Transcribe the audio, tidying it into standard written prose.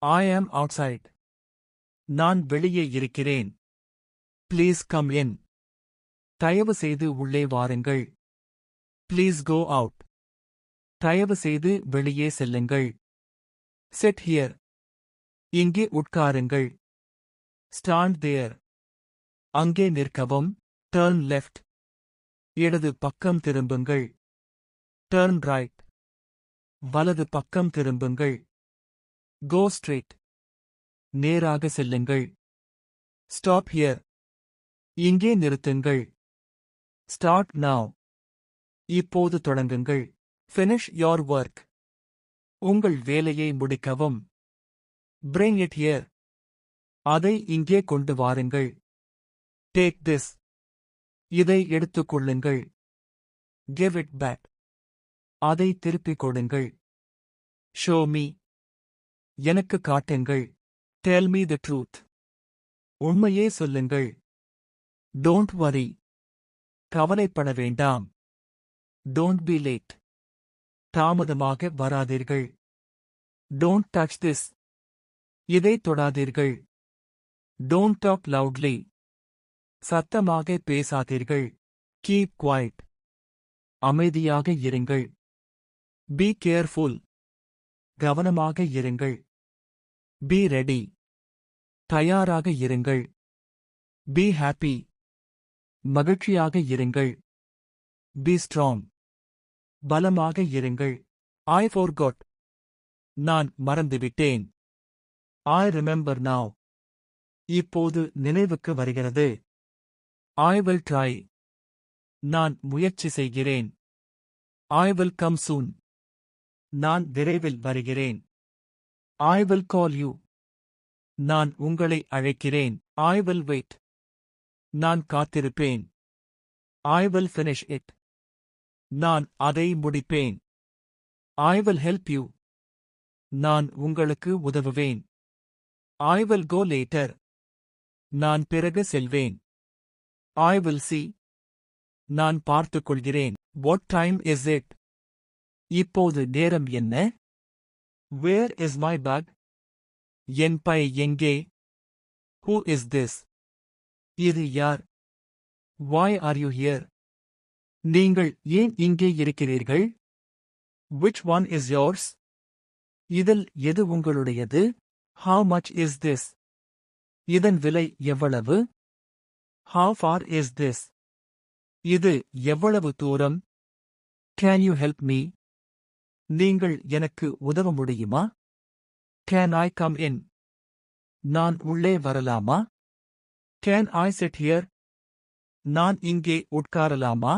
I am outside. நான் வெளியே இருக்கிறேன். Please come in. தயவு செய்து உள்ளே வாருங்கள். Please go out. தயவு செய்து வெளியே செல்லுங்கள். Sit here. இங்கே உட்காருங்கள். Stand there. அங்கே நிற்கவும். Turn left. இடது பக்கம் திரும்புங்கள். Turn right. வலது பக்கம் திரும்புங்கள். Go straight. நேராக செல்லுங்கள். Stop here. இங்கே நிறுத்துங்கள். Start now. இப்போது தொடங்குங்கள். Finish your work. உங்கள் வேலையை முடிக்கவும். Bring it here. அதை இங்கே கொண்டு வாருங்கள். Take this. இதை எடுத்துக் கொள்ளுங்கள். Give it back. அதை திருப்பிக் கொடுங்கள். Show me. எனக்கு காட்டுங்கள். Tell me the truth. உண்மையே சொல்லுங்கள். Don't worry. கவலைப்பட வேண்டாம். Don't be late. தாமதமாக வராதீர்கள். Don't touch this. இதை தொடாதீர்கள். Don't talk loudly. சத்தமாக பேசாதீர்கள். Keep quiet. அமைதியாக இருங்கள். Be careful. கவனமாக இருங்கள். Be ready. தயாராக இருங்கள். Be happy. மகிழ்ச்சியாக இருங்கள். Be strong. பலமாக இருங்கள். I forgot. நான் மறந்துவிட்டேன். I remember now. இப்போது நினைவுக்கு வருகிறது. I will try. நான் முயற்சி செய்கிறேன். I will come soon. நான் விரைவில் வருகிறேன். I will call you. நான் உங்களை அழைக்கிறேன். I will wait. நான் காத்திருப்பேன். I will finish it. நான் அதை முடிப்பேன். I will help you. நான் உங்களுக்கு உதவுவேன். I will go later. நான் பிறகு செல்வேன். I will see. நான் பார்த்துக் கொள்கிறேன். What time is it? இப்போது நேரம் என்ன? Where is my bag? என் பை எங்கே? Who is this? இது யார்? Why are you here? நீங்கள் ஏன் இங்கே இருக்கிறீர்கள்? Which one is yours? இதில் எது உங்களுடையது? How much is this? இதன் விலை எவ்வளவு? How far is this? இது எவ்வளவு தூரம்? Can you help me? நீங்கள் எனக்கு உதவ முடியுமா? Can I come in? நான் உள்ளே வரலாமா? Can I sit here? நான் இங்கே உட்காரலாமா?